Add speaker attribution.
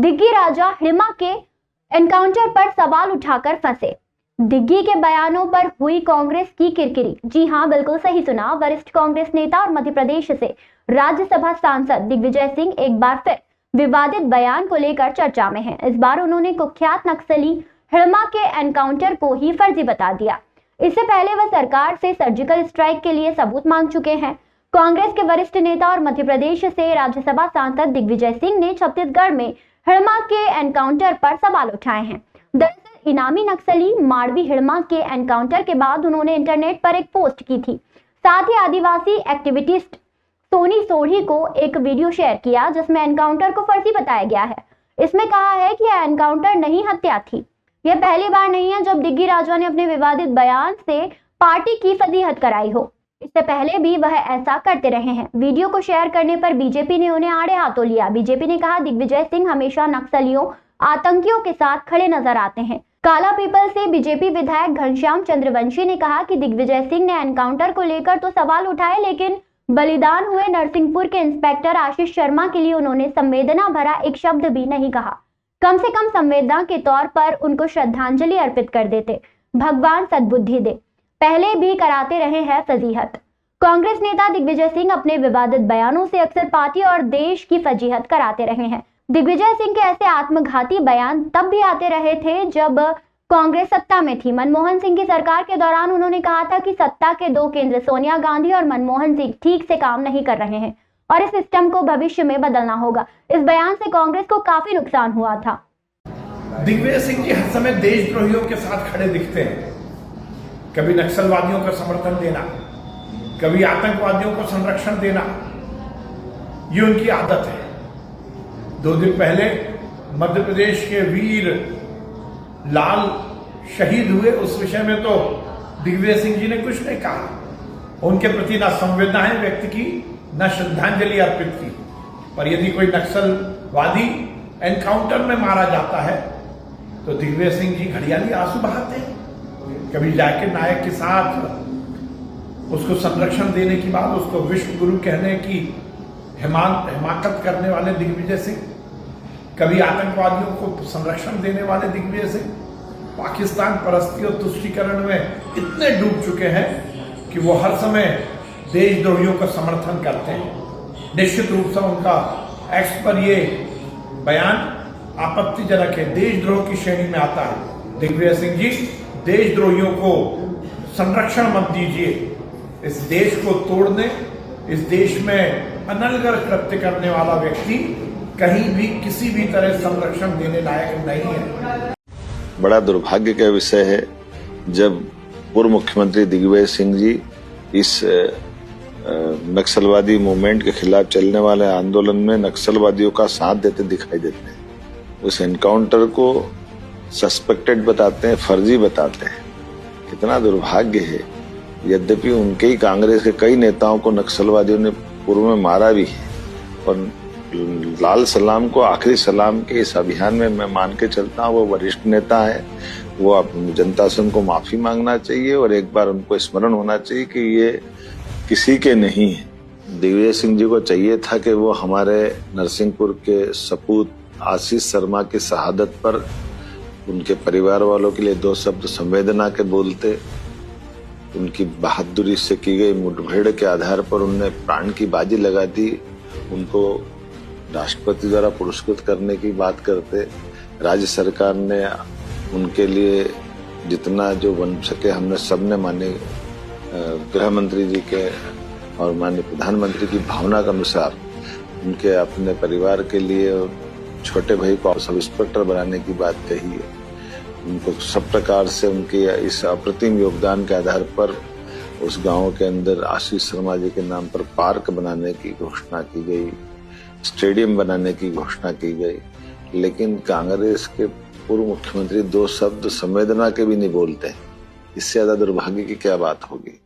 Speaker 1: दिग्गी राजा हिड़मा के एनकाउंटर पर सवाल उठाकर फंसे। दिग्गी के बयानों पर हुई कांग्रेस की किरकिरी। जी हां, बिल्कुल सही सुना। वरिष्ठ कांग्रेस नेता और मध्य प्रदेश से राज्यसभा सांसद दिग्विजय सिंह एक बार फिर विवादित बयान को लेकर चर्चा में हैं। इस बार उन्होंने कुख्यात नक्सली हिड़मा के एनकाउंटर को ही फर्जी बता दिया। इससे पहले वह सरकार से सर्जिकल स्ट्राइक के लिए सबूत मांग चुके हैं। कांग्रेस के वरिष्ठ नेता और मध्य प्रदेश से राज्यसभा सांसद दिग्विजय सिंह ने छत्तीसगढ़ में हिड़मा के एनकाउंटर पर सवाल उठाए हैं। दरअसल इनामी नक्सली मारवी हिड़मा के एनकाउंटर के बाद उन्होंने इंटरनेट पर एक पोस्ट की थी। साथ ही आदिवासी एक्टिविस्ट सोनी सोढ़ी को एक वीडियो शेयर किया जिसमें एनकाउंटर को फर्जी बताया गया है। इसमें कहा है कि यह एनकाउंटर नहीं, हत्या थी। यह पहली बार नहीं है जब दिग्गी राजा ने अपने विवादित बयान से पार्टी की फजीहत कराई हो। इससे पहले भी वह ऐसा करते रहे हैं। वीडियो को शेयर करने पर बीजेपी ने उन्हें आड़े हाथों लिया। बीजेपी ने कहा दिग्विजय सिंह हमेशा नक्सलियों, आतंकियों के साथ खड़े नजर आते हैं। काला पीपल से बीजेपी विधायक घनश्याम चंद्रवंशी ने कहा कि दिग्विजय सिंह ने एनकाउंटर को लेकर तो सवाल उठाए, लेकिन बलिदान हुए नरसिंहपुर के इंस्पेक्टर आशीष शर्मा के लिए उन्होंने संवेदना भरा एक शब्द भी नहीं कहा। कम से कम संवेदना के तौर पर उनको श्रद्धांजलि अर्पित कर देते। भगवान सद्बुद्धि दे। पहले भी कराते रहे हैं फजीहत। कांग्रेस नेता दिग्विजय सिंह अपने विवादित बयानों से अक्सर पार्टी और देश की फजीहत कराते रहे हैं। दिग्विजय सिंह के ऐसे आत्मघाती बयान तब भी आते रहे थे जब कांग्रेस सत्ता में थी। मनमोहन सिंह की सरकार के दौरान उन्होंने कहा था कि सत्ता के दो केंद्र सोनिया गांधी और मनमोहन सिंह ठीक से काम नहीं कर रहे हैं और इस सिस्टम को भविष्य में बदलना होगा। इस बयान से कांग्रेस को काफी नुकसान हुआ था।
Speaker 2: दिग्विजय सिंह जी हर समय देशद्रोहियों के साथ खड़े दिखते हैं। कभी नक्सलवादियों का समर्थन देना, कभी आतंकवादियों को संरक्षण देना, ये उनकी आदत है। 2 दिन पहले मध्य प्रदेश के वीर लाल शहीद हुए, उस विषय में तो दिग्विजय सिंह जी ने कुछ नहीं कहा। उनके प्रति ना संवेदनाएं व्यक्त की, न श्रद्धांजलि अर्पित की। पर यदि कोई नक्सलवादी एनकाउंटर में मारा जाता है तो दिग्विजय सिंह जी घड़ियाली आंसू बहाते हैं। कभी जाकिर नायक के साथ उसको संरक्षण देने की बात, उसको विश्व गुरु कहने की हिमाकत करने वाले दिग्विजय सिंह, कभी आतंकवादियों को संरक्षण देने वाले दिग्विजय सिंह पाकिस्तान परस्ती और तुष्टीकरण में इतने डूब चुके हैं कि वो हर समय देशद्रोहियों का समर्थन करते हैं। निश्चित रूप से उनका एक्स पर ये बयान आपत्तिजनक है, देशद्रोह की श्रेणी में आता है। दिग्विजय सिंह जी, देशद्रोहियों को संरक्षण मत दीजिए। इस देश को तोड़ने, इस देश में अनलगर कृत्य करने वाला व्यक्ति कहीं भी किसी भी तरह संरक्षण देने लायक नहीं है।
Speaker 3: बड़ा दुर्भाग्य का विषय है जब पूर्व मुख्यमंत्री दिग्विजय सिंह जी इस नक्सलवादी मूवमेंट के खिलाफ चलने वाले आंदोलन में नक्सलवादियों का साथ देते दिखाई देते हैं। उस एनकाउंटर को सस्पेक्टेड बताते हैं, फर्जी बताते हैं। कितना दुर्भाग्य है। यद्यपि उनके ही कांग्रेस के कई नेताओं को नक्सलवादियों ने पूर्व में मारा भी है और लाल सलाम को आखिरी सलाम के इस अभियान में मैं मान के चलता हूँ। वो वरिष्ठ नेता है, वो जनता से उनको माफी मांगना चाहिए और एक बार उनको स्मरण होना चाहिए कि ये किसी के नहीं है। दिग्विजय सिंह जी को चाहिए था कि वो हमारे नरसिंहपुर के सपूत आशीष शर्मा की शहादत पर उनके परिवार वालों के लिए 2 शब्द संवेदना के बोलते। उनकी बहादुरी से की गई मुठभेड़ के आधार पर उनने प्राण की बाजी लगा दी। उनको राष्ट्रपति द्वारा पुरस्कृत करने की बात करते। राज्य सरकार ने उनके लिए जितना जो बन सके हमने सबने माने गृह मंत्री जी के और माननीय प्रधानमंत्री की भावना के अनुसार उनके अपने परिवार के लिए छोटे भाई को सब इंस्पेक्टर बनाने की बात कही है। उनको सब प्रकार से उनके इस अप्रतिम योगदान के आधार पर उस गांव के अंदर आशीष शर्मा जी के नाम पर पार्क बनाने की घोषणा की गई, स्टेडियम बनाने की घोषणा की गई। लेकिन कांग्रेस के पूर्व मुख्यमंत्री 2 शब्द संवेदना के भी नहीं बोलते। इससे ज्यादा दुर्भाग्य की क्या बात होगी।